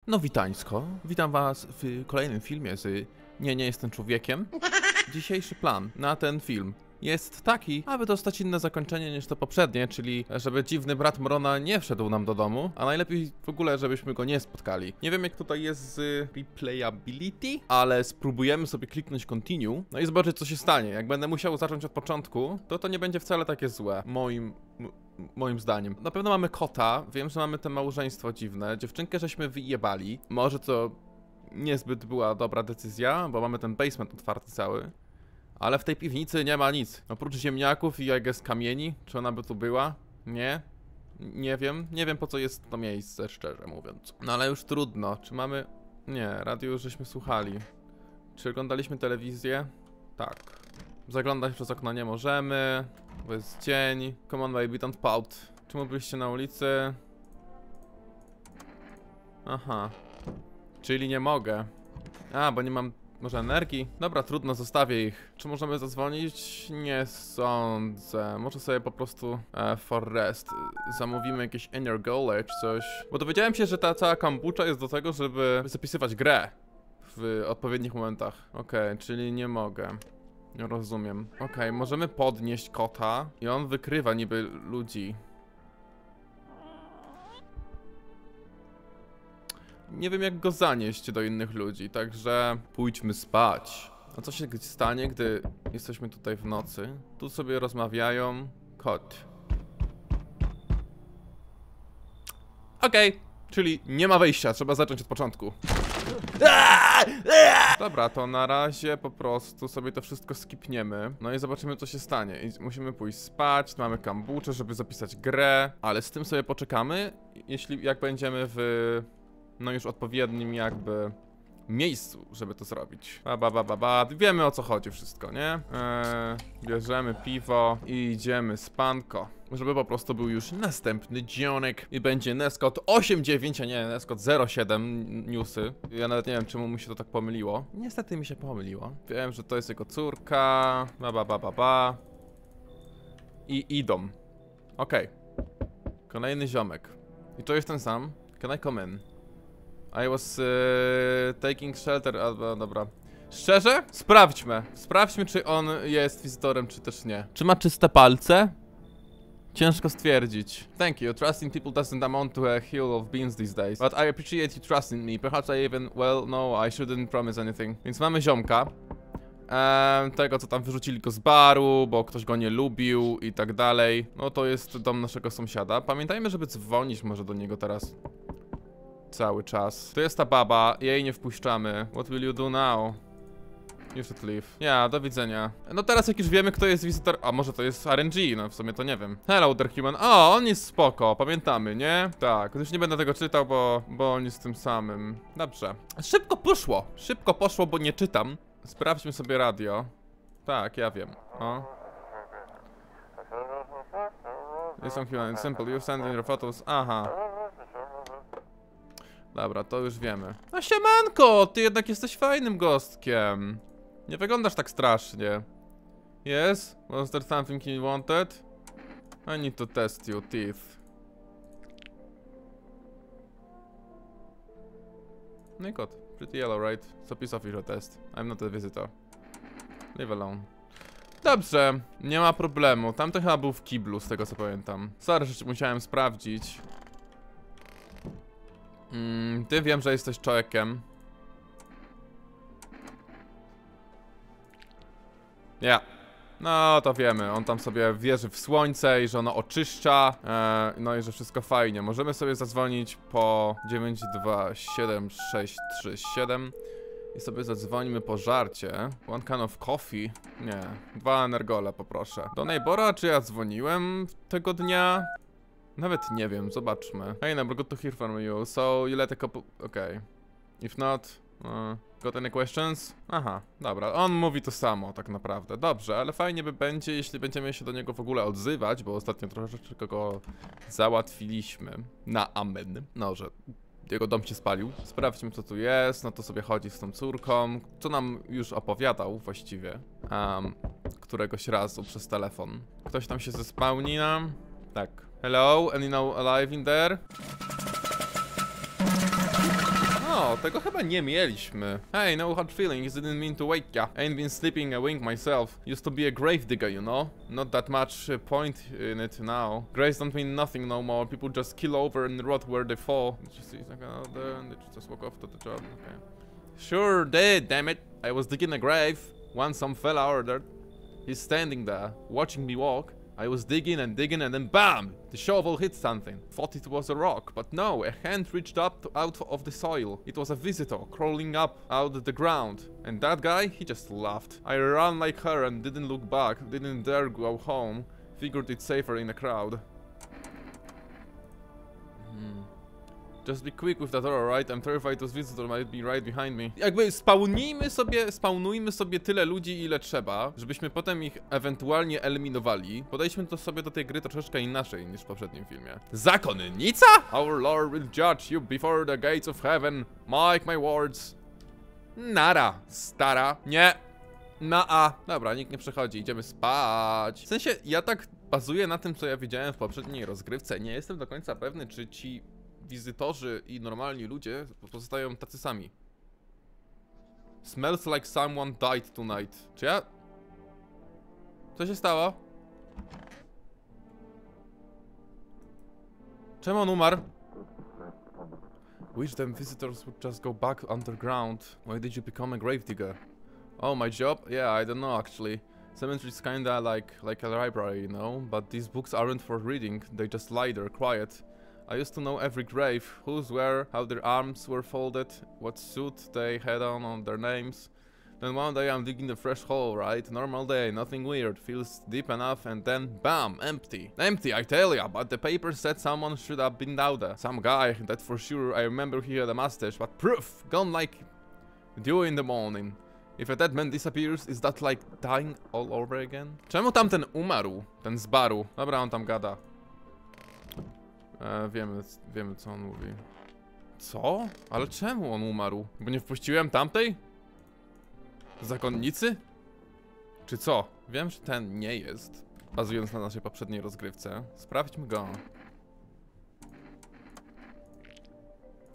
No witańsko, witam was w kolejnym filmie z Nie jestem człowiekiem. Dzisiejszy plan na ten film jest taki, aby dostać inne zakończenie niż to poprzednie, czyli żeby dziwny brat Mrona nie wszedł nam do domu, a najlepiej w ogóle, żebyśmy go nie spotkali. Nie wiem jak tutaj jest z replayability, ale spróbujemy sobie kliknąć continue, no i zobaczyć co się stanie. Jak będę musiał zacząć od początku, to nie będzie wcale takie złe, moim zdaniem. Na pewno mamy kota, wiem, że mamy to małżeństwo dziwne, dziewczynkę żeśmy wyjebali, może to niezbyt była dobra decyzja, bo mamy ten basement otwarty cały. Ale w tej piwnicy nie ma nic. Oprócz ziemniaków i z kamieni. Czy ona by tu była? Nie. Nie wiem. Nie wiem po co jest to miejsce, szczerze mówiąc. No ale już trudno. Czy mamy... Nie, radio już żeśmy słuchali. Czy oglądaliśmy telewizję? Tak. Zaglądać przez okno nie możemy. Bo jest dzień. Come on baby, don't pout. Czemu byliście na ulicy? Aha. Czyli nie mogę. A, bo nie mam... Może energii? Dobra, trudno, zostawię ich. Czy możemy zadzwonić? Nie sądzę. Może sobie po prostu for rest zamówimy jakieś energole czy coś. Bo dowiedziałem się, że ta cała kombucha jest do tego, żeby zapisywać grę w odpowiednich momentach. Okej, czyli nie mogę. Rozumiem. Okej, możemy podnieść kota i on wykrywa niby ludzi. Nie wiem jak go zanieść do innych ludzi, także pójdźmy spać. A co się stanie, gdy jesteśmy tutaj w nocy? Tu sobie rozmawiają. Kot. Okej, czyli nie ma wyjścia, trzeba zacząć od początku. Dobra, to na razie po prostu sobie to wszystko skipniemy. No i zobaczymy co się stanie. I musimy pójść spać, mamy kombuczę, żeby zapisać grę. Ale z tym sobie poczekamy, jak będziemy w... No już odpowiednim jakby miejscu, żeby to zrobić. Wiemy o co chodzi wszystko, nie? Bierzemy piwo i idziemy spanko. Żeby po prostu był już następny dzionek i będzie Neskot 8.9, a nie Neskot 0.7 newsy. Ja nawet nie wiem czemu mu się to tak pomyliło. Niestety mi się pomyliło. Wiem, że to jest jego córka. I idą. Okej. Kolejny ziomek. I to jest ten sam. Can I come in? I was taking shelter, dobra. Szczerze? Sprawdźmy. Sprawdźmy, czy on jest wizytorem, czy też nie. Czy ma czyste palce? Ciężko stwierdzić. Thank you. Trusting people doesn't amount to a hill of beans these days. But I appreciate you trusting me. Perhaps I even... Well, no, I shouldn't promise anything. Więc mamy ziomka. Tego, co tam wyrzucili go z baru, bo ktoś go nie lubił i tak dalej. No to jest dom naszego sąsiada. Pamiętajmy, żeby dzwonić może do niego teraz. Cały czas. To jest ta baba, jej nie wpuszczamy. What will you do now? You should leave. Ja, do widzenia. No teraz jak już wiemy kto jest wizytor... A może to jest RNG, no w sumie to nie wiem. Hello there human. O, on jest spoko, pamiętamy, nie? Tak, już nie będę tego czytał, bo on jest tym samym. Dobrze. Szybko poszło, bo nie czytam. Sprawdźmy sobie radio. Tak, ja wiem. O. Listen human, it's simple, you send in your photos. Aha. Dobra, to już wiemy. No siemanko, ty jednak jesteś fajnym gostkiem. Nie wyglądasz tak strasznie. Yes? Was there something you wanted? I need to test your teeth. No i kot. Pretty yellow, right? So piece of your test. I'm not a visitor. Leave alone. Dobrze, nie ma problemu. Tamten chyba był w kiblu, z tego co pamiętam. Sorry, że musiałem sprawdzić. Ty wiem, że jesteś człowiekiem. Ja. No to wiemy, on tam sobie wierzy w słońce i że ono oczyszcza. No i że wszystko fajnie. Możemy sobie zadzwonić po 9276337 i sobie zadzwonimy po żarcie. One can of coffee. Nie, 2 energole poproszę. Do neighbora, czy ja dzwoniłem tego dnia? Nawet nie wiem, zobaczmy. Hey, no, good to hear from you. So, you let a couple... Okay. If not... got any questions? Aha, dobra. On mówi to samo, tak naprawdę. Dobrze, ale fajnie by będzie, jeśli będziemy się do niego w ogóle odzywać, bo ostatnio troszeczkę go załatwiliśmy. Na amen. No, że jego dom się spalił. Sprawdźmy, co tu jest. No to sobie chodzi z tą córką. Co nam już opowiadał właściwie. Któregoś razu przez telefon. Ktoś tam się zespałni nam. Tak. Hello, any now alive in there? O, tego chyba nie mieliśmy. Hey, no hard feelings, didn't mean to wake ya. Ain't been sleeping a wink myself. Used to be a grave digger, you know? Not that much point in it now. Graves don't mean nothing no more. People just kill over and rot where they fall. Did you see something out there? And did you just walk off to the job? Okay. Sure did, damn it. I was digging a grave. Once some fella ordered. He's standing there, watching me walk. I was digging and then BAM! The shovel hit something. Thought it was a rock, but no, a hand reached up out of the soil. It was a visitor crawling up out of the ground. And that guy, he just laughed. I ran like her and didn't look back, didn't dare go home. Figured it's safer in a crowd. Just be quick with that door, right? I'm terrified this visitor might be right behind me. Jakby spawnujmy sobie tyle ludzi, ile trzeba, żebyśmy potem ich ewentualnie eliminowali. Podejdźmy to sobie do tej gry troszeczkę inaczej niż w poprzednim filmie. Zakonnica? Our Lord will judge you before the gates of heaven. Mark my words. Nara, stara. Nie. Dobra, nikt nie przechodzi, idziemy spać. W sensie, ja tak bazuję na tym, co ja widziałem w poprzedniej rozgrywce. Nie jestem do końca pewny, czy ci wizytorzy i normalni ludzie pozostają tacy sami. Smells like someone died tonight. Czy ja... Co się stało? Czemu on umarł? Wish them visitors would just go back underground. Why did you become a gravedigger? Oh, my job? Yeah, I don't know actually. Cemetery's kinda like a library, you know? But these books aren't for reading. They just lie there, quiet. I used to know every grave, whose were, how their arms were folded, what suit they had on their names. Then one day I'm digging a fresh hole, right? Normal day, nothing weird, feels deep enough, and then BAM! Empty. Empty, I tell ya, but the paper said someone should have been down there. Some guy, that for sure, I remember he had a mustache, but proof! Gone like dew in the morning. If a dead man disappears, is that like dying all over again? Czemu tamten umarł? Ten z baru. Dobra, on tam gada. Wiemy co on mówi. Co? Ale czemu on umarł? Bo nie wpuściłem tamtej? Zakonnicy? Czy co? Wiem, że ten nie jest. Bazując na naszej poprzedniej rozgrywce. Sprawdźmy go.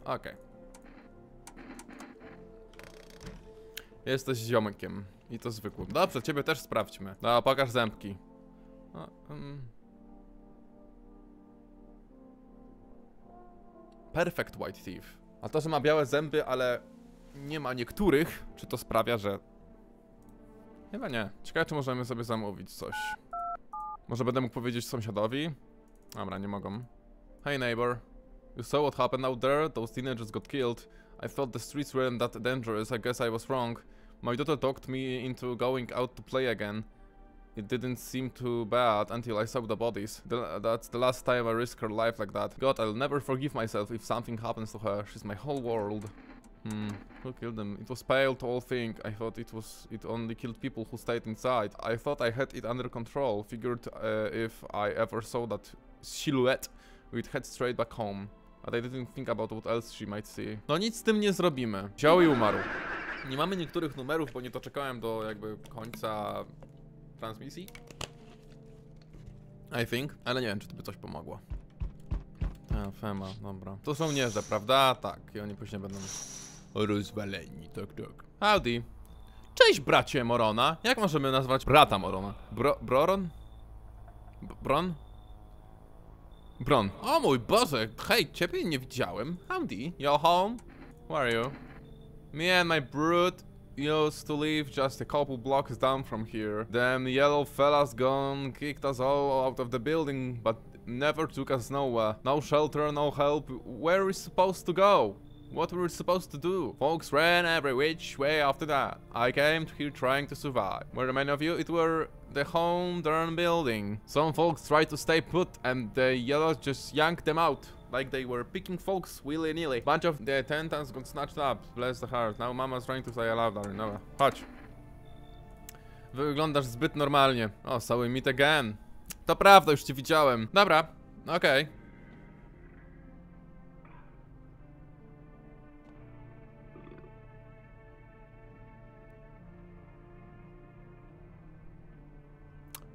Okej. Jesteś ziomkiem. I to zwykłym. Dobrze, ciebie też sprawdźmy. No, pokaż zębki. Perfect White Thief. A to, że ma białe zęby, ale nie ma niektórych, czy to sprawia, że... Chyba nie. Ciekawe, czy możemy sobie zamówić coś. Może będę mógł powiedzieć sąsiadowi? Dobra, nie mogą. Hey neighbor. You saw what happened out there? Those teenagers got killed. I thought the streets weren't that dangerous. I guess I was wrong. My daughter talked me into going out to play again. It didn't seem too bad until I saw the bodies. That's the last time I risked her life like that. God, I'll never forgive myself if something happens to her. She's my whole world. Who killed them? It was pale, tall thing. I thought it only killed people who stayed inside. I thought I had it under control. Figured if I ever saw that silhouette, we'd head straight back home. But I didn't think about what else she might see. No nic z tym nie zrobimy. Wziął i umarł. Nie mamy niektórych numerów, bo nie doczekałem do jakby końca transmisji. I think. Ale nie wiem, czy to by coś pomogło. Fema, dobra. To są żołnierze, prawda? Tak. I oni później będą rozwaleni. Tak. Howdy. Cześć, bracie Morona. Jak możemy nazwać brata Morona? Broron? Bron? Bron. O mój Boże. Hej, ciebie nie widziałem. Howdy. You're home? Where are you? Me and my brood used to live just a couple blocks down from here. Them yellow fellas gone kicked us all out of the building, but never took us nowhere. No shelter, no help. Where are we supposed to go? What were we supposed to do? Folks ran every which way after that. I came here trying to survive. Were many of you? It were the home darn building. Some folks tried to stay put and the yellows just yanked them out. Like they were picking folks willy-nilly. Bunch of the attendants got snatched up. Bless the heart. Now mama's trying to say I love her. No, chodź. Wyglądasz zbyt normalnie. O, so we meet again. To prawda, już cię widziałem. Dobra, okej.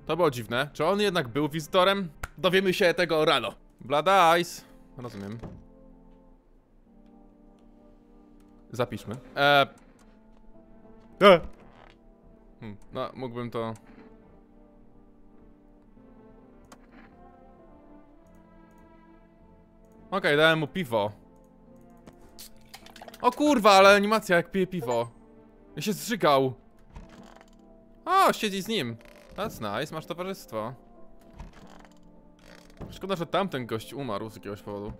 To było dziwne. Czy on jednak był wizytorem? Dowiemy się tego rano. Blood eyes. Rozumiem. Zapiszmy. No, mógłbym to... Okej, dałem mu piwo. O kurwa, ale animacja jak pije piwo. Ja się zżygał. O, siedzi z nim. That's nice, masz towarzystwo. Szkoda, że tamten gość umarł z jakiegoś powodu.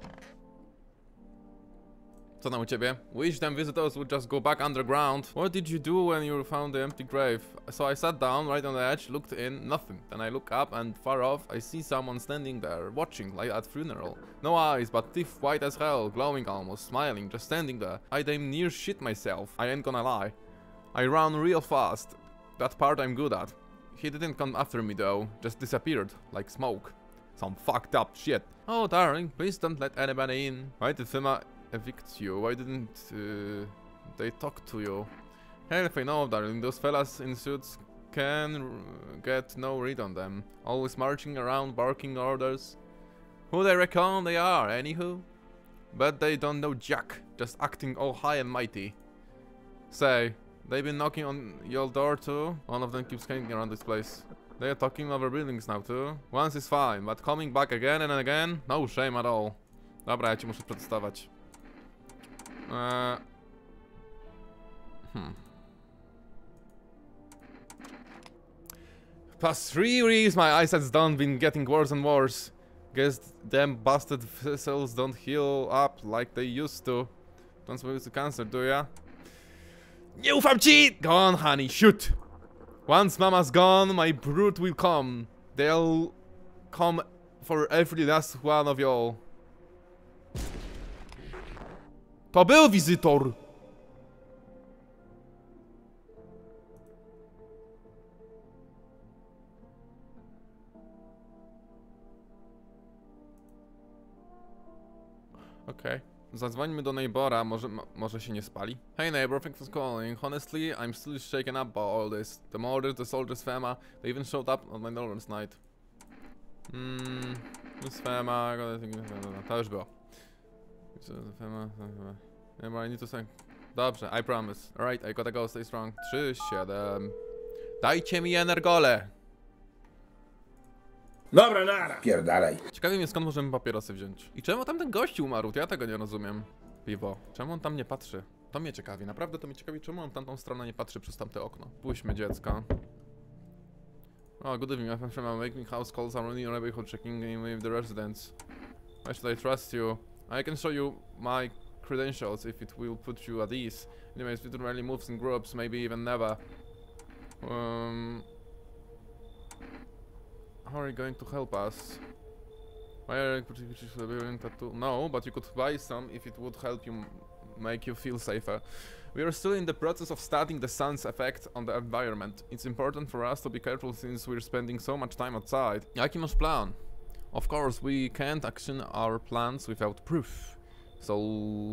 Co tam u ciebie? Wish them visitors would just go back underground. What did you do when you found the empty grave? So I sat down right on the edge, looked in, nothing. Then I look up and far off I see someone standing there, watching like at funeral. No eyes, but teeth white as hell, glowing almost, smiling, just standing there. I damn near shit myself, I ain't gonna lie. I ran real fast. That part I'm good at. He didn't come after me though, just disappeared, like smoke. Some fucked up shit. Oh darling, please don't let anybody in. Why did Fema evict you? Why didn't they talk to you? Hell if I know, darling, those fellas in suits can get no read on them. Always marching around, barking orders. Who they reckon they are, anywho? But they don't know jack, just acting all high and mighty. Say, they've been knocking on your door too? One of them keeps hanging around this place. They are talking over buildings now too. Once is fine, but coming back again and again? No shame at all. Dobra, ja ci muszę przedstawiać. Past 3 years my eyesight's done been getting worse and worse. Guess them busted vessels don't heal up like they used to. Don't suppose to cancer, do ya? Nie ufam ci! Go on, honey, shoot! Once mama's gone, my brood will come. They'll come for every last one of y'all. To był wizytor! Okej. Zadzwońmy do neighbora, może się nie spali. Hey neighbor, thanks for calling. Honestly, I'm still shaken up by all this. The murders, the soldiers, Fema, they even showed up on my door last night. This Fema, to już było. Neighbor, I need to say. Dobrze, I promise. Alright, I gotta go, stay strong. 3-7. Dajcie mi energole! Dobra, nara. Pierdalaj. Ciekawi mnie, skąd możemy papierosy wziąć. I czemu tamten gość umarł? Ja tego nie rozumiem. Piwo. Czemu on tam nie patrzy? To mnie ciekawi, naprawdę to mnie ciekawi, czemu on w tamtą stronę nie patrzy przez tamte okno. Puśćmy dziecko. Oh, good evening, my friend, I'm making house calls, I'm running your neighborhood, checking in with the residents. Why should I trust you? I can show you my credentials if it will put you at ease. Anyways, it rarely moves in groups, maybe even never. How are you going to help us? Why are you tattoo? No, but you could buy some if it would help you make you feel safer. We are still in the process of studying the sun's effect on the environment. It's important for us to be careful since we're spending so much time outside. Jaki masz plan? Of course, we can't action our plans without proof. So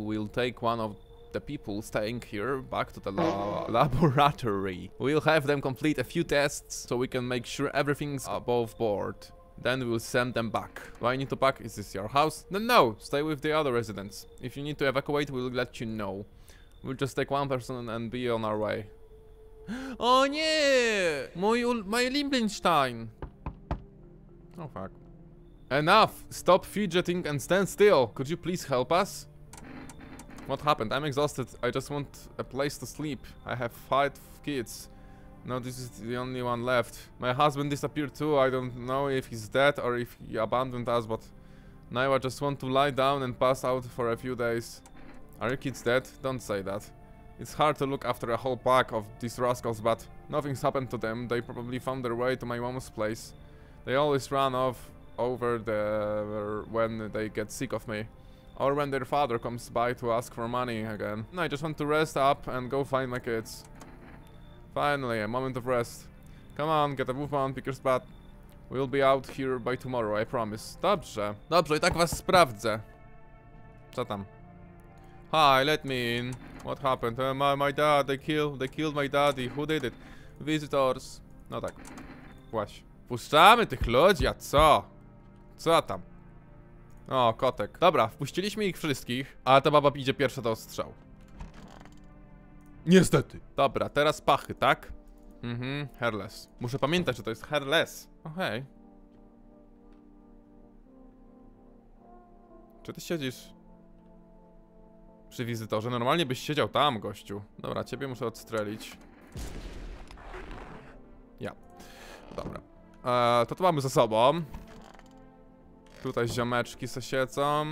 we'll take one of the people staying here back to the laboratory. We'll have them complete a few tests so we can make sure everything's above board. Then we'll send them back. Do I need to pack? Is this your house? Then no, stay with the other residents. If you need to evacuate, we'll let you know. We'll just take one person and be on our way. O nie! My Liebenstein! Oh fuck. Enough! Stop fidgeting and stand still! Could you please help us? What happened? I'm exhausted. I just want a place to sleep. I have 5 kids. No, this is the only one left. My husband disappeared too. I don't know if he's dead or if he abandoned us, but now I just want to lie down and pass out for a few days. Are your kids dead? Don't say that. It's hard to look after a whole pack of these rascals, but nothing's happened to them. They probably found their way to my mom's place. They always run off over there when they get sick of me. Or when their father comes by to ask for money again. I just want to rest up and go find my kids. Finally, a moment of rest. Come on, get a move on, pick your spot. We'll be out here by tomorrow, I promise. Dobrze. Dobrze, I tak was sprawdzę. Co tam? Hi, let me in. What happened? My dad, they killed my daddy. Who did it? Visitors. No tak. Właśnie. Puszczamy tych ludzi, a co? Co tam? O, kotek. Dobra, wpuściliśmy ich wszystkich, ale ta baba idzie pierwsza do ostrzału. Niestety. Dobra, teraz pachy, tak? Hairless. Muszę pamiętać, że to jest hairless. Okej. Czy ty siedzisz przy wizytorze? Normalnie byś siedział tam, gościu. Dobra, ciebie muszę odstrzelić. Ja. Dobra. To mamy ze sobą. Tutaj ziomeczki se siedzą.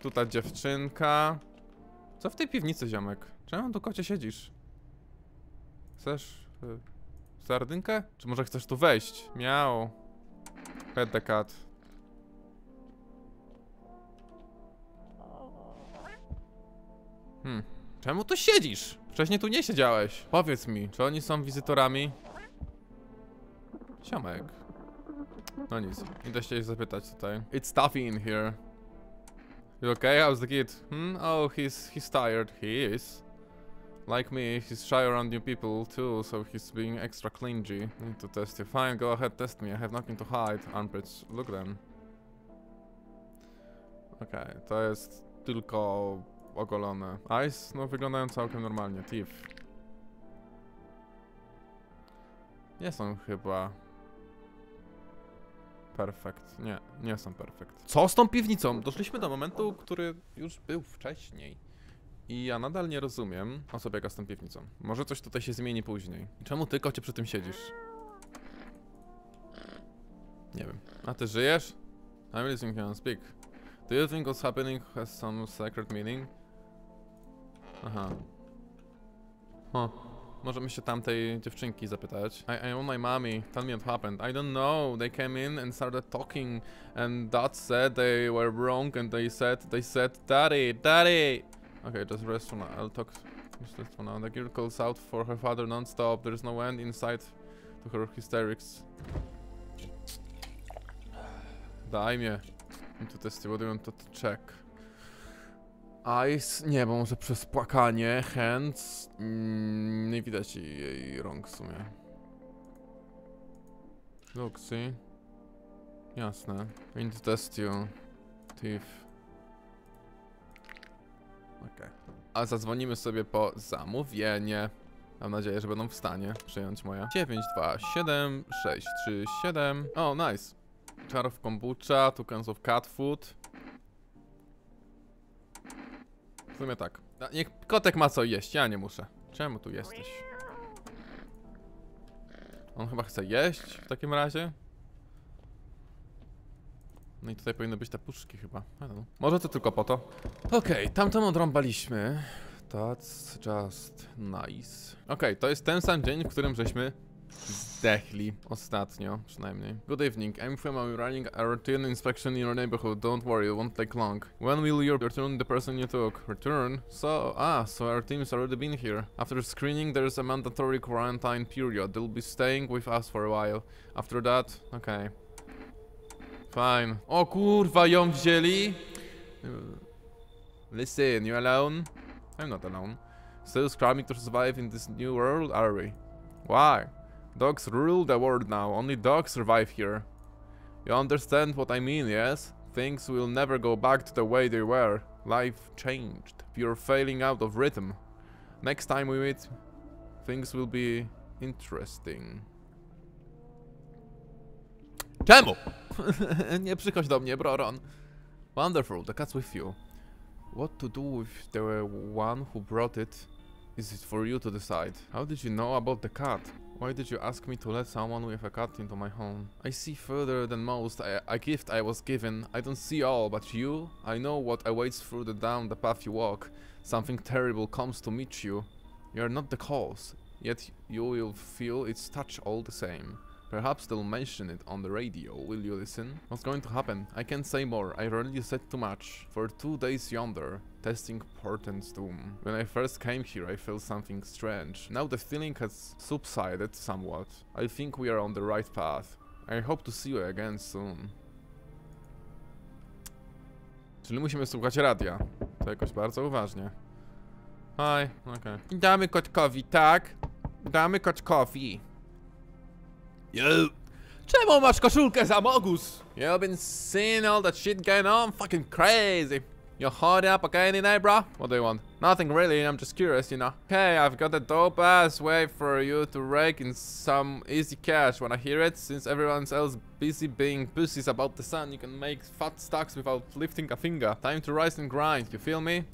Tutaj dziewczynka. Co w tej piwnicy, ziomek? Czemu tu, kocie, siedzisz? Chcesz sardynkę? Czy może chcesz tu wejść? Miał. Pet the cat. Czemu tu siedzisz? Wcześniej tu nie siedziałeś. Powiedz mi, czy oni są wizytorami? Ziomek. No nic, idę się zapytać tutaj. It's stuffy in here. You okay? How's the kid? Oh, he's tired. He is. Like me, he's shy around new people too, so he's being extra clingy. Need to test you. Fine, go ahead, test me. I have nothing to hide. Armpits, look them. Okej, to jest tylko ogolone. Eyes, no wyglądają całkiem normalnie. Teeth. Nie są chyba perfekt. Nie są perfekt. Co z tą piwnicą? Doszliśmy do momentu, który już był wcześniej. I ja nadal nie rozumiem, o co biega z tą piwnicą. Może coś tutaj się zmieni później. Czemu ty, kocie, przy tym siedzisz? Nie wiem. A ty żyjesz? I'm listening to you speak. Do you think what's happening has some secret meaning? Aha. Możemy się tamtej dziewczynki zapytać. I owe my mommy. Tell me what happened. I don't know. They came in and started talking. And Dad said they were wrong. And they said, Daddy, Daddy. Okay, just rest for now. I'll talk. Just rest for now. The girl calls out for her father non-stop. There's no end in sight to her hysterics. Daj mnie. To testy, what do you want to check? Eyes? Nie, bo może przez płakanie. Hands? Nie widać jej rąk w sumie. Luxy? Jasne. I need to test you. Teeth. Okej. A zadzwonimy sobie po zamówienie. Mam nadzieję, że będą w stanie przyjąć moje. 927-637. O, nice. Jar of kombucha, 2 cans of cat food. W sumie tak. Niech kotek ma co jeść, ja nie muszę. Czemu tu jesteś? On chyba chce jeść w takim razie. No i tutaj powinny być te puszki chyba. Może to tylko po to. Okej, tamtą odrąbaliśmy. That's just nice. Okej, to jest ten sam dzień, w którym żeśmy zdechli. Ostatnio, przynajmniej. Good evening. I'm from running a routine inspection in your neighborhood. Don't worry, it won't take long. When will you return the person you took? Return? So our team's already been here. After screening, there's a mandatory quarantine period. They'll be staying with us for a while. After that, okay. Fine. O kurwa, ją wzięli? Listen, you alone? I'm not alone. Still scrapping to survive in this new world, are we? Why? Dogs rule the world now. Only dogs survive here. You understand what I mean, yes? Things will never go back to the way they were. Life changed. You're failing out of rhythm. Next time we meet, things will be interesting. Czemu? Nie przychodź do mnie, Broron. Wonderful, the cat's with you. What to do with the one who brought it? Is it for you to decide? How did you know about the cat? Why did you ask me to let someone with a cat into my home? I see further than most. A gift I was given. I don't see all, but you? I know what awaits down the path you walk. Something terrible comes to meet you. You are not the cause, yet you will feel its touch all the same. Perhaps they'll mention it on the radio. Will you listen? What's going to happen? I can't say more. I already said too much. For 2 days yonder, testing portents doom. When I first came here, I felt something strange. Now the feeling has subsided somewhat. I think we are on the right path. I hope to see you again soon. Czyli musimy słuchać radia. To jakoś bardzo uważnie. Hi, okej. Damy kotkowi, tak? Damy kotkowi. Yo! Czemu masz koszulkę za Mogus? You've been seeing all that shit going on? Fucking crazy. You hurry up, okay, any day, bro? What do you want? Nothing really, I'm just curious, you know. Okay, I've got a dope-ass way for you to rake in some easy cash. Wanna hear it? Since everyone else busy being pussies about the sun, you can make fat stacks without lifting a finger. Time to rise and grind, you feel me?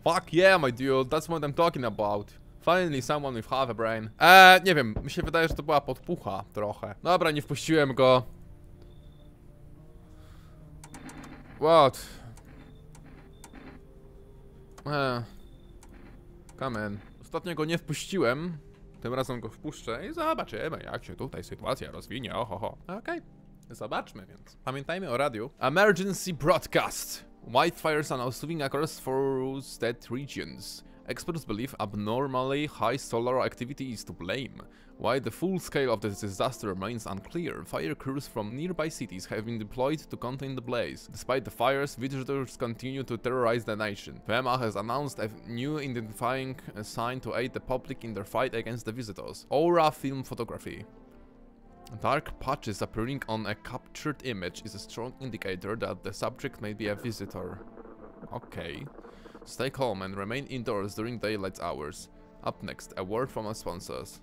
Fuck yeah, my dude, that's what I'm talking about. Finally someone with half a brain. Nie wiem, mi się wydaje, że to była podpucha trochę. Dobra, nie wpuściłem go. What? Come in. Ostatnio go nie wpuściłem. Tym razem go wpuszczę i zobaczymy, jak się tutaj sytuacja rozwinie. Ohoho. Okej. Zobaczmy więc. Pamiętajmy o radiu. Emergency broadcast. Wildfires are now sweeping across forested regions. Experts believe abnormally high solar activity is to blame. While the full scale of the disaster remains unclear, fire crews from nearby cities have been deployed to contain the blaze. Despite the fires, visitors continue to terrorize the nation. FEMA has announced a new identifying sign to aid the public in their fight against the visitors. Aura film photography. Dark patches appearing on a captured image is a strong indicator that the subject may be a visitor. Okay. Stay calm and remain indoors during daylight hours. Up next, a word from our sponsors.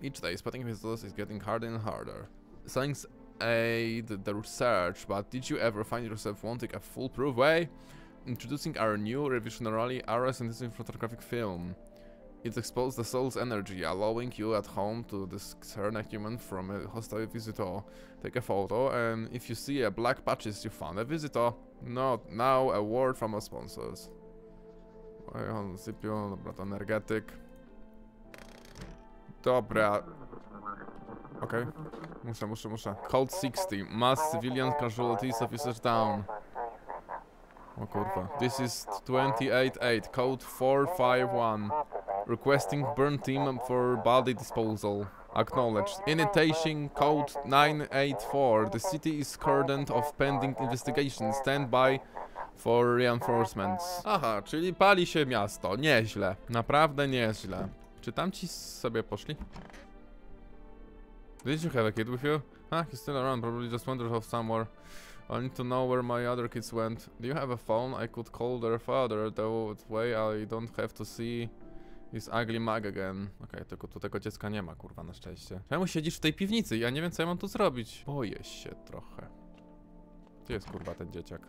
Each day, spotting visitors is getting harder and harder. Science aid the research, but did you ever find yourself wanting a foolproof way? Introducing our new revolutionary Aura synthetic photographic film. It exposes the soul's energy, allowing you at home to discern a human from a hostile visitor. Take a photo, and if you see a black patches, you found a visitor. Not now, a word from our sponsors. Sypiu, dobra, to energetyk. Dobra. Okej. Muszę. Code 60. Mass civilian casualties, officers down. O kurwa. This is 28-8, code 451. Requesting burn team for body disposal. Acknowledged. Initiation code 984. The city is cordoned off pending investigation. Stand by for reinforcements. Aha, czyli pali się miasto. Nieźle. Naprawdę nieźle. Czy tamci sobie poszli? Did you have a kid with you? He's still around. Probably just wandered off somewhere. I need to know where my other kids went. Do you have a phone? I could call their father. That way I don't have to see his ugly mug again. Okej, tylko tu tego dziecka nie ma, kurwa, na szczęście. Czemu siedzisz w tej piwnicy? Ja nie wiem, co ja mam tu zrobić. Boję się trochę. Gdzie jest, kurwa, ten dzieciak?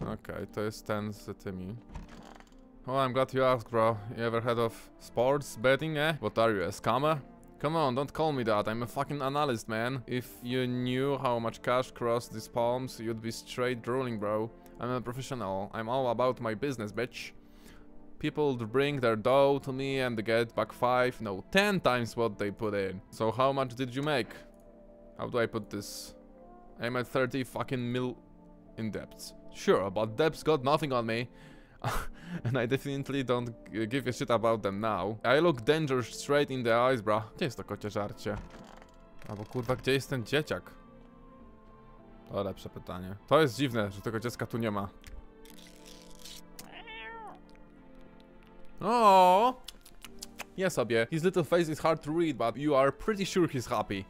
Okej, to jest ten z tymi. Oh, I'm glad you asked, bro. You ever heard of sports betting, eh? What are you, a scammer? Come on, don't call me that. I'm a fucking analyst, man. If you knew how much cash crossed these palms, you'd be straight drooling, bro. I'm a professional. I'm all about my business, bitch. People bring their dough to me and they get back 5, no, 10 times what they put in. So how much did you make? How do I put this? I'm at 30 fucking mil in debts. Sure, but debts got nothing on me. And I definitely don't give a shit about them now. I look danger straight in the eyes, bro. Gdzie jest to kocie żarcie? Albo kurwa, gdzie jest ten dzieciak? To lepsze pytanie. To jest dziwne, że tego dziecka tu nie ma. Oh, yeah, sobie. His little face is hard to read, but you are pretty sure he's happy.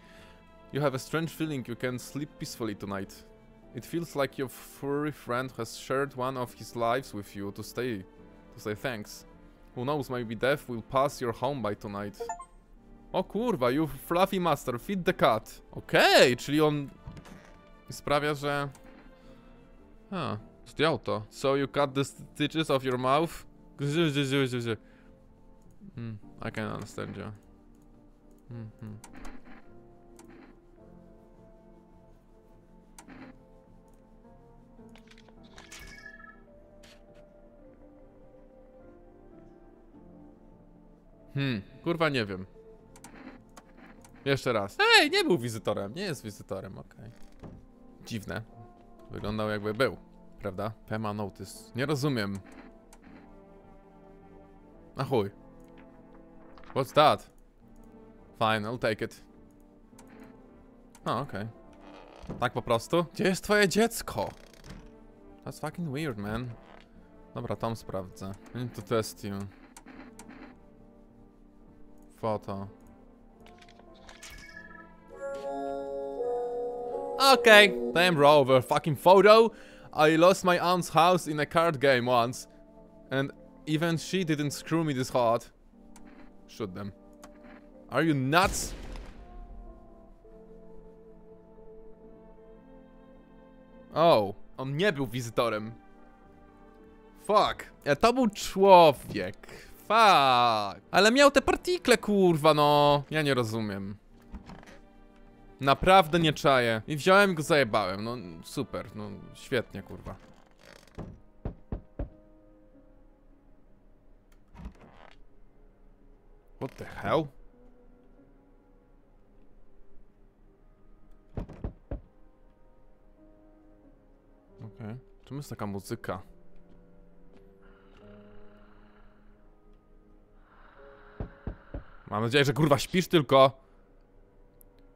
You have a strange feeling you can sleep peacefully tonight. It feels like your furry friend has shared one of his lives with you to say thanks. Who knows, maybe death will pass your home by tonight. O kurwa, you fluffy master, feed the cat. Okej, czyli on sprawia, że... zdjął to. So you cut the stitches off your mouth? I can understand you. Kurwa, nie wiem. Jeszcze raz. Ej, nie był wizytorem. Nie jest wizytorem, okej. Dziwne. Wyglądał jakby był, prawda? Pema notice. Nie rozumiem. A chuj. What's that? Fine, I'll take it. O, okej. Tak po prostu? Gdzie jest twoje dziecko? That's fucking weird, man. Dobra, tam sprawdzę. I need to test you. Foto. Okay, damn bro, over a fucking photo. I lost my aunt's house in a card game once. And even she didn't screw me this hard. Shoot them. Are you nuts? Oh, on nie był wizytorem. Fuck. To był człowiek. Fuck. Ale miał te partikle, kurwa, no. Ja nie rozumiem. Naprawdę nie czaję. I wziąłem i go zajebałem. No super, no świetnie, kurwa. What the hell? Okej. Czemu jest taka muzyka? Mam nadzieję, że kurwa śpisz tylko.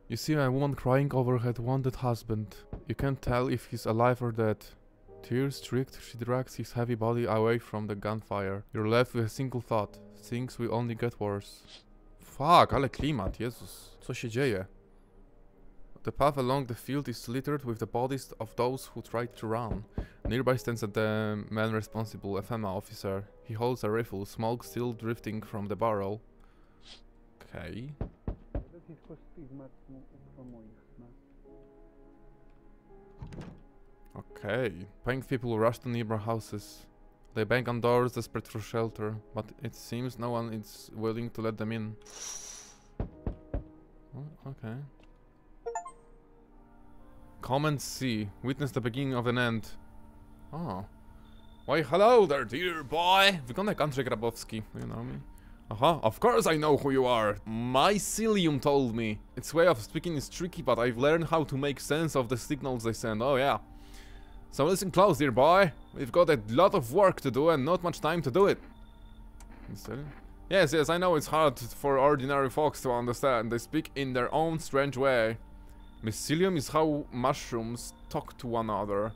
You see a woman crying over her wounded husband. You can't tell if he's alive or dead. Tears streaked, she drags his heavy body away from the gunfire. You're left with a single thought. Things will only get worse. Fuck, ale klimat, Jezus. Co się dzieje? The path along the field is littered with the bodies of those who tried to run. Nearby stands the man responsible, a FEMA officer. He holds a rifle, smoke still drifting from the barrel. Okay. Okay. Panicked people rush to nearby houses. They bang on doors, desperate for shelter, but it seems no one is willing to let them in. Oh, okay. Come and see. Witness the beginning of an end. Oh. Why, hello there, dear boy! Wygląda jak Andrzej Grabowski. You know me? Aha, of course I know who you are. Mycelium told me. Its way of speaking is tricky, but I've learned how to make sense of the signals they send. Oh yeah. So listen close, dear boy. We've got a lot of work to do and not much time to do it. Yes, I know it's hard for ordinary folks to understand. They speak in their own strange way. Mycelium is how mushrooms talk to one another.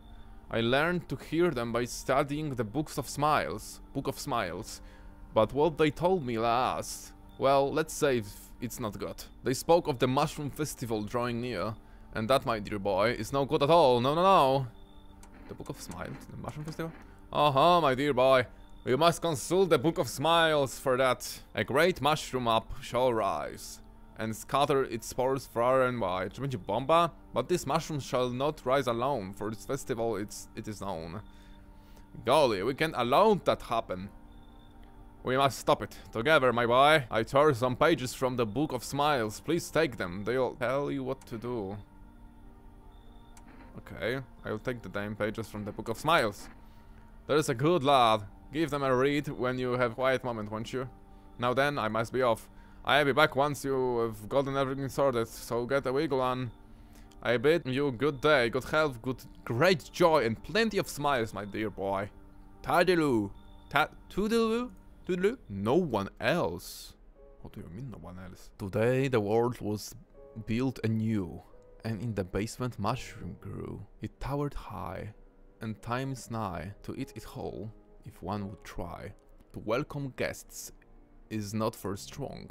I learned to hear them by studying the Book of Smiles. But what they told me last, well, let's say it's not good. They spoke of the Mushroom Festival drawing near, and that, my dear boy, is no good at all. No. The Book of Smiles? The Mushroom Festival? My dear boy. You must consult the Book of Smiles for that. A great mushroom up shall rise, and scatter its spores far and wide. Czy będzie bomba? But this mushroom shall not rise alone. For this festival it is known. Golly, we can't allow that happen. We must stop it. Together, my boy. I tore some pages from the Book of Smiles. Please take them. They'll tell you what to do. Okay, I'll take the damn pages from the Book of Smiles. There's a good lad. Give them a read when you have a quiet moment, won't you? Now then, I must be off. I'll be back once you have gotten everything sorted, so get a wiggle on. I bid you good day, good health, great joy, and plenty of smiles, my dear boy. Toodaloo. Toodaloo? Toodaloo? No one else. What do you mean no one else? Today the world was built anew, and in the basement mushroom grew. It towered high, and time is nigh to eat it whole, if one would try. To welcome guests is not for strong.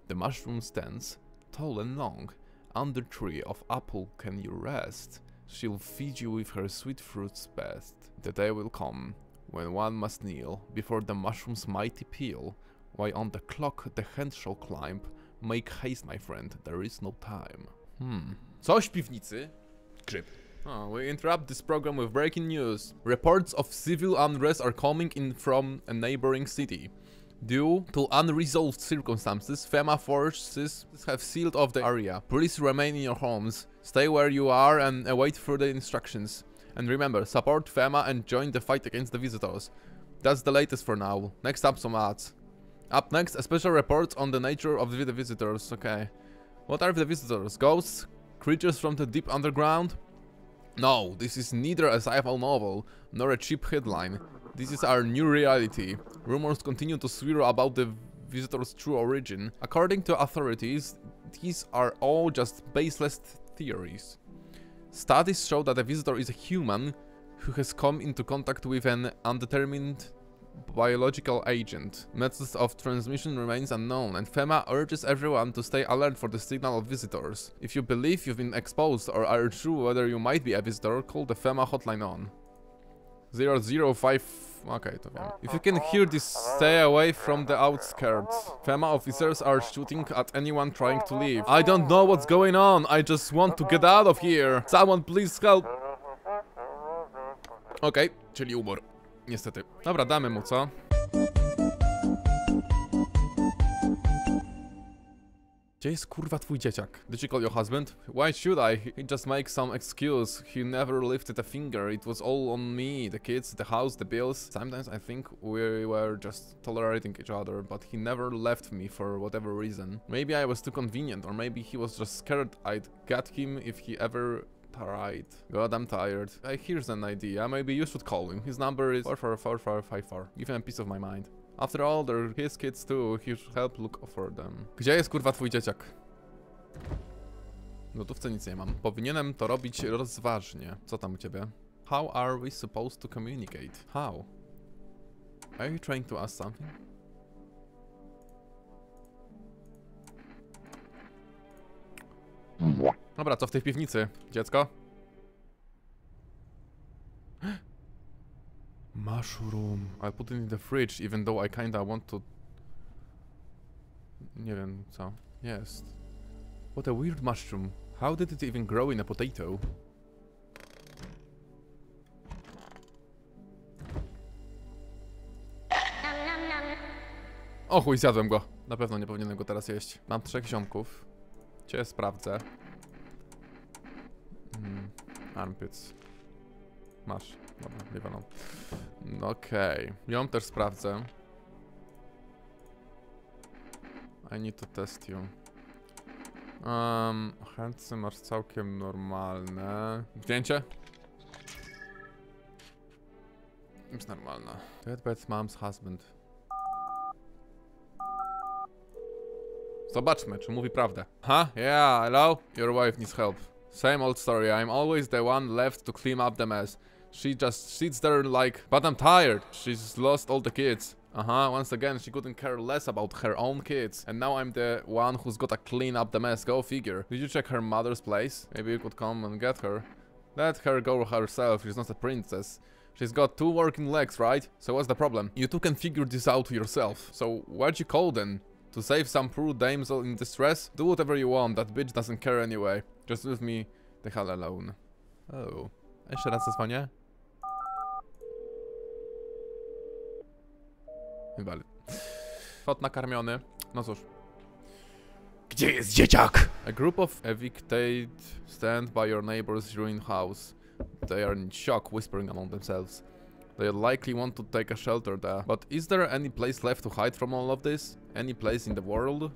The mushroom stands, tall and long. Under tree of apple can you rest. She'll feed you with her sweet fruits best. The day will come when one must kneel before the mushroom's mighty peel. Why on the clock the hand shall climb. Make haste, my friend, there is no time. Coś w piwnicy. Grzyb. Oh, we interrupt this program with breaking news. Reports of civil unrest are coming in from a neighboring city. Due to unresolved circumstances, FEMA forces have sealed off the area. Please remain in your homes. Stay where you are and await further instructions. And remember, support FEMA and join the fight against the visitors. That's the latest for now. Next up, some ads. Up next, a special report on the nature of the visitors. Okay. What are the visitors? Ghosts? Creatures from the deep underground? No, this is neither a sci-fi novel, nor a cheap headline. This is our new reality. Rumors continue to swirl about the visitor's true origin. According to authorities, these are all just baseless theories. Studies show that the visitor is a human who has come into contact with an undetermined biological agent. Methods of transmission remains unknown, and FEMA urges everyone to stay alert for the signal of visitors. If you believe you've been exposed or are unsure whether you might be a visitor, call the FEMA hotline on 005. Okay, to wiem. If you can hear this, stay away from the outskirts. FEMA officers are shooting at anyone trying to leave. I don't know what's going on. I just want to get out of here. Someone please help. Okej, czyli umor. Niestety. Dobra, damy mu, co? Gdzie jest kurwa twój dzieciak? Did you call your husband? Why should I? He just makes some excuse. He never lifted a finger. It was all on me. The kids, the house, the bills. Sometimes I think we were just tolerating each other, but he never left me for whatever reason. Maybe I was too convenient, or maybe he was just scared I'd get him if he ever tried. God, I'm tired. Here's an idea. Maybe you should call him. His number is 444454. Give him a piece of my mind. After all, they're his kids too. He should help look for them. Gdzie jest kurwa twój dzieciak? W gotówce nic nie mam. Powinienem to robić rozważnie. Co tam u ciebie? How are we supposed to communicate? How? Are you trying to ask something? Dobra, co w tej piwnicy? Dziecko? Mushroom. I put it in the fridge, even though I kinda want to... Nie wiem co. Jest. What a weird mushroom. How did it even grow in a potato? O chuj, zjadłem go. Na pewno nie powinienem go teraz jeść. Mam 3 ziomków. Cię sprawdzę. Armpits. Masz. Dobra, nie będą. Okej. Ją też sprawdzę. I need to test you. Chętce masz całkiem normalne. Zdjęcie? Jest normalna. Deadbed's mom's husband. Zobaczmy, czy mówi prawdę. Huh? Yeah, hello? Your wife needs help. Same old story. I'm always the one left to clean up the mess. She just sits there like, but I'm tired. She's lost all the kids. Once again, she couldn't care less about her own kids. And now I'm the one who's gotta clean up the mess. Go figure. Did you check her mother's place? Maybe you could come and get her. Let her go herself. She's not a princess. She's got 2 working legs, right? So what's the problem? You two can figure this out yourself. So why'd you call then? To save some poor damsel in distress? Do whatever you want. That bitch doesn't care anyway. Just leave me the hell alone. Oh. Jeszcze raz zadzwonię. Invalid. Kot nakarmiony. No cóż. Gdzie jest dzieciak? A group of evicted stand by your neighbor's ruined house. They are in shock, whispering among themselves. They likely want to take a shelter there. But is there any place left to hide from all of this? Any place in the world?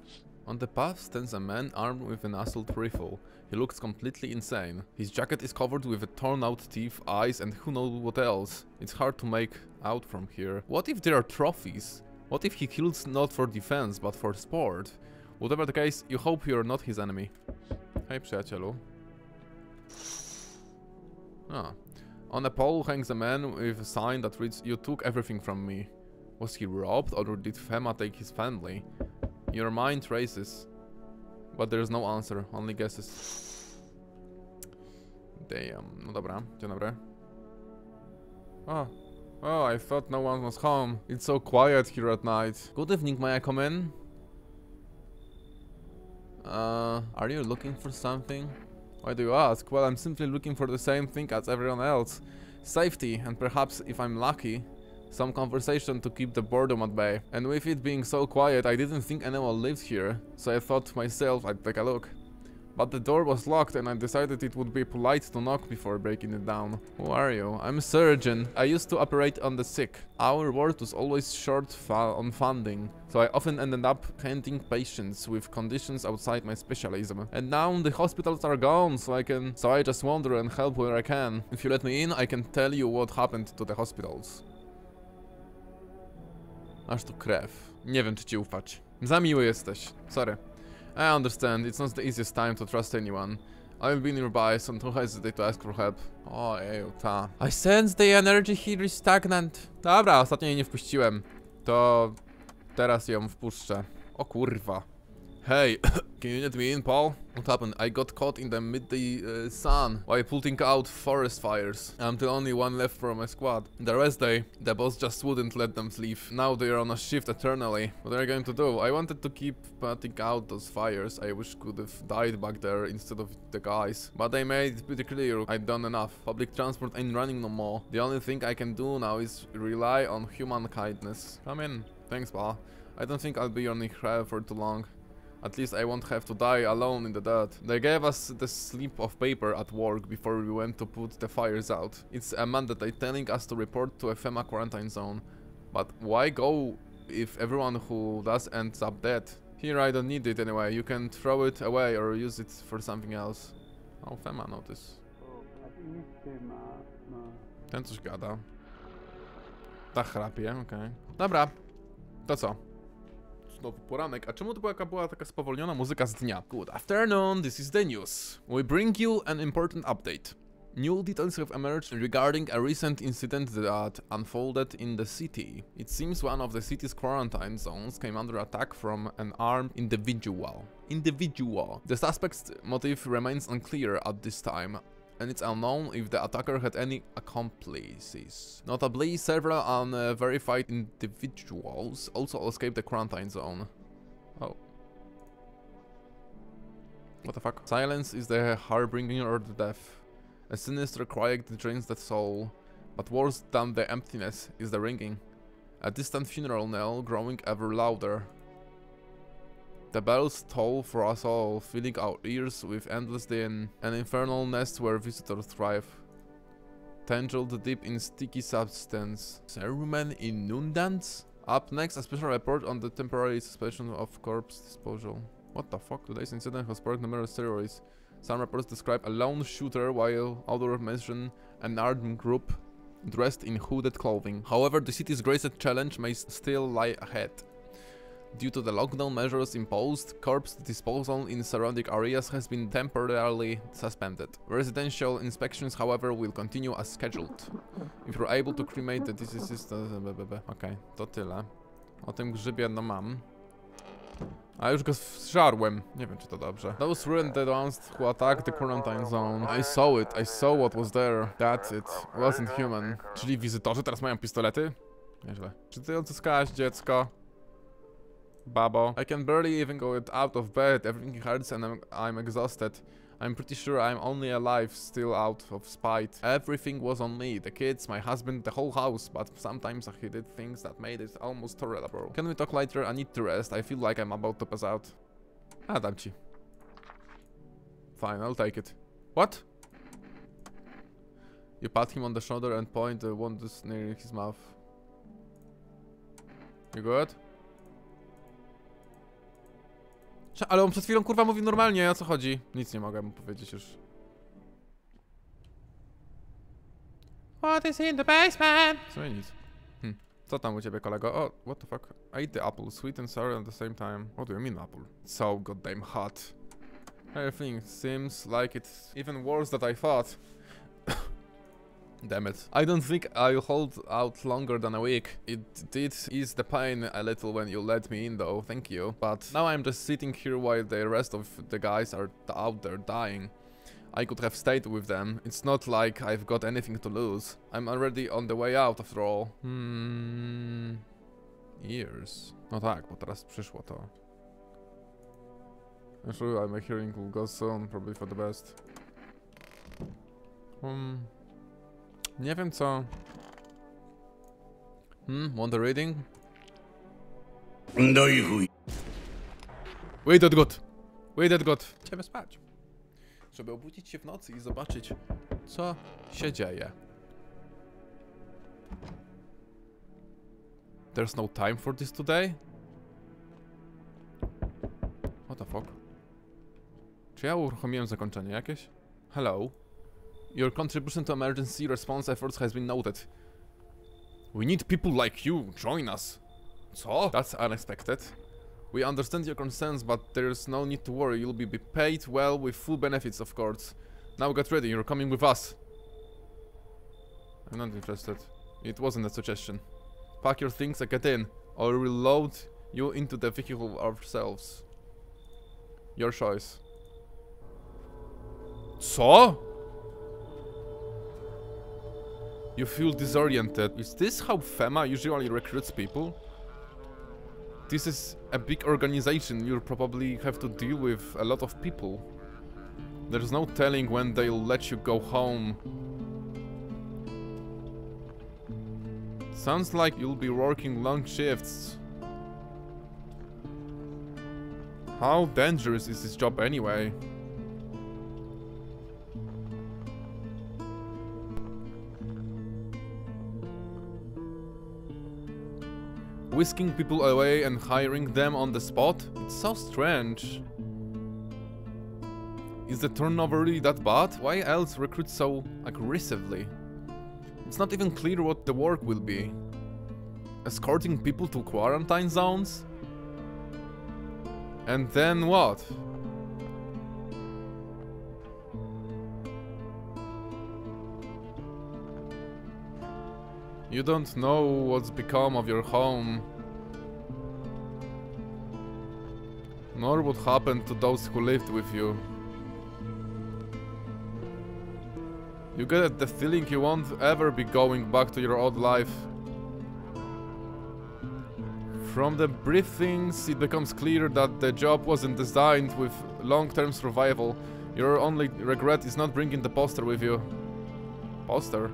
On the path stands a man armed with an assault rifle. He looks completely insane. His jacket is covered with torn out teeth, eyes, and who knows what else. It's hard to make out from here. What if there are trophies? What if he kills not for defense, but for sport? Whatever the case, you hope you're not his enemy. Hej, przyjacielu. On a pole hangs a man with a sign that reads, "You took everything from me." Was he robbed, or did FEMA take his family? Your mind races, but there's no answer, only guesses. Damn. No dobra, dzień dobry. Oh, I thought no one was home. It's so quiet here at night. Good evening, may I come in? Are you looking for something? Why do you ask? Well, I'm simply looking for the same thing as everyone else. Safety, and perhaps, if I'm lucky, some conversation to keep the boredom at bay. And with it being so quiet, I didn't think anyone lived here, so I thought to myself I'd take a look. But the door was locked and I decided it would be polite to knock before breaking it down. Who are you? I'm a surgeon. I used to operate on the sick. Our ward was always short on funding, so I often ended up handling patients with conditions outside my specialism. And now the hospitals are gone, so I just wander and help where I can. If you let me in, I can tell you what happened to the hospitals. Aż tu krew. Nie wiem, czy ci ufać. Za miły jesteś. Sorry. I understand, it's not the easiest time to trust anyone. I'll be nearby, so don't hesitate to ask for help. O, eju, ta. I sense the energy here is stagnant. Dobra, ostatnio jej nie wpuściłem. To teraz ją wpuszczę. O kurwa. Hey, can you let me in, Paul? What happened? I got caught in the midday sun while putting out forest fires. I'm the only one left from my squad. The rest the boss just wouldn't let them leave. Now they're on a shift eternally. What are you going to do? I wanted to keep putting out those fires. I wish could have died back there instead of the guys. But I made it pretty clear I'd done enough. Public transport ain't running no more. The only thing I can do now is rely on human kindness. Come in. Thanks, Paul. I don't think I'll be on the crowd for too long. At least I won't have to die alone in the dirt. They gave us the slip of paper at work before we went to put the fires out. It's a mandate telling us to report to a FEMA quarantine zone. But why go if everyone who does ends up dead? Here, I don't need it anyway. You can throw it away or use it for something else. Oh, FEMA notice. Ten coś gada. Ta chrapie, okej. Dobra. To co? Znowu poranek. A czemu to była taka spowolniona muzyka z dnia? Good afternoon, this is the news. We bring you an important update. New details have emerged regarding a recent incident that unfolded in the city. It seems one of the city's quarantine zones came under attack from an armed individual. The suspect's motive remains unclear at this time, and it's unknown if the attacker had any accomplices. Notably, several unverified individuals also escaped the quarantine zone. Oh. What the fuck? Silence is the harbinger of the death. A sinister cry that drains the soul. But worse than the emptiness is the ringing. A distant funeral knell growing ever louder. The bells toll for us all, filling our ears with endless din. An infernal nest where visitors thrive. Tangled deep in sticky substance. Cerumen inundans? Up next, a special report on the temporary suspension of corpse disposal. What the fuck? Today's incident has sparked numerous theories. Some reports describe a lone shooter, while others mention an armed group dressed in hooded clothing. However, the city's greatest challenge may still lie ahead. Due to the lockdown measures imposed, corpse disposal in surrounding areas has been temporarily suspended. Residential inspections, however, will continue as scheduled. If you're able to cremate the deceased... Okej, to tyle. O tym grzybie no mam. A już go zżarłem. Nie wiem, czy to dobrze. Those ruined the ones who attacked the quarantine zone. I saw it. I saw what was there. That's it. Wasn't human. Czyli wizytorzy teraz mają pistolety? Nieźle. Czy ty odzyskałaś dziecko? Babo. I can barely even go out of bed. Everything hurts and I'm exhausted. I'm pretty sure I'm only alive, still out of spite. Everything was on me, the kids, my husband, the whole house, but sometimes he did things that made it almost tolerable. Can we talk later? I need to rest. I feel like I'm about to pass out. Dam ci. Fine, I'll take it. What? You pat him on the shoulder and point the wonders near his mouth. You good? Ale on przed chwilą kurwa mówił normalnie, o co chodzi? Nic nie mogę mu powiedzieć już. What is in the basement? W sumie nic. Co tam u ciebie, kolego? Oh, what the fuck? I ate the apple, sweet and sour at the same time. What do you mean apple? It's so goddamn hot. Everything seems like it's even worse than I thought. Damn it. I don't think I'll hold out longer than a week. It did ease the pain a little when you let me in though, thank you. But now I'm just sitting here while the rest of the guys are out there dying. I could have stayed with them. It's not like I've got anything to lose. I'm already on the way out after all. Years. No tak, bo teraz przyszło to. I'm sure my hearing will go soon, probably for the best. Nie wiem co. Want a reading? No i chuj. Wait that good. Wait that good. Chciałem spać. Żeby obudzić się w nocy i zobaczyć, co się dzieje. There's no time for this today? What the fuck? Czy ja uruchomiłem zakończenie jakieś? Hello? Your contribution to emergency response efforts has been noted. We need people like you. Join us. Co? That's unexpected. We understand your concerns, but there's no need to worry. You'll be paid well with full benefits, of course. Now get ready, you're coming with us. I'm not interested. It wasn't a suggestion. Pack your things and get in, or we'll load you into the vehicle ourselves. Your choice. Co? You feel disoriented. Is this how FEMA usually recruits people? This is a big organization. You'll probably have to deal with a lot of people. There's no telling when they'll let you go home. Sounds like you'll be working long shifts. How dangerous is this job anyway? Whisking people away and hiring them on the spot? It's so strange. Is the turnover really that bad? Why else recruit so aggressively? It's not even clear what the work will be. Escorting people to quarantine zones? And then what? You don't know what's become of your home. Nor what happened to those who lived with you. You get the feeling you won't ever be going back to your old life. From the briefings, it becomes clear that the job wasn't designed with long-term survival. Your only regret is not bringing the poster with you. Poster?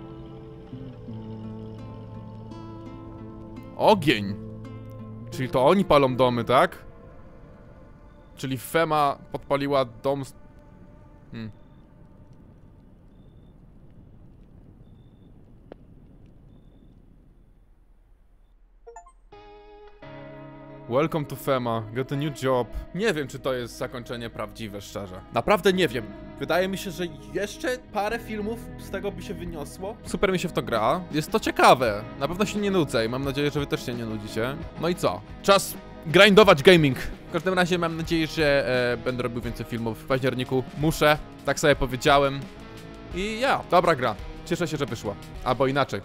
Ogień! Czyli to oni palą domy, tak? Czyli FEMA podpaliła dom... Welcome to FEMA, get a new job. Nie wiem, czy to jest zakończenie prawdziwe, szczerze. Naprawdę nie wiem. Wydaje mi się, że jeszcze parę filmów z tego by się wyniosło. Super mi się w to gra. Jest to ciekawe. Na pewno się nie nudzę i mam nadzieję, że wy też się nie nudzicie. No i co? Czas grindować gaming. W każdym razie mam nadzieję, że będę robił więcej filmów w październiku. Muszę, tak sobie powiedziałem. I ja, dobra gra. Cieszę się, że wyszła. Albo inaczej.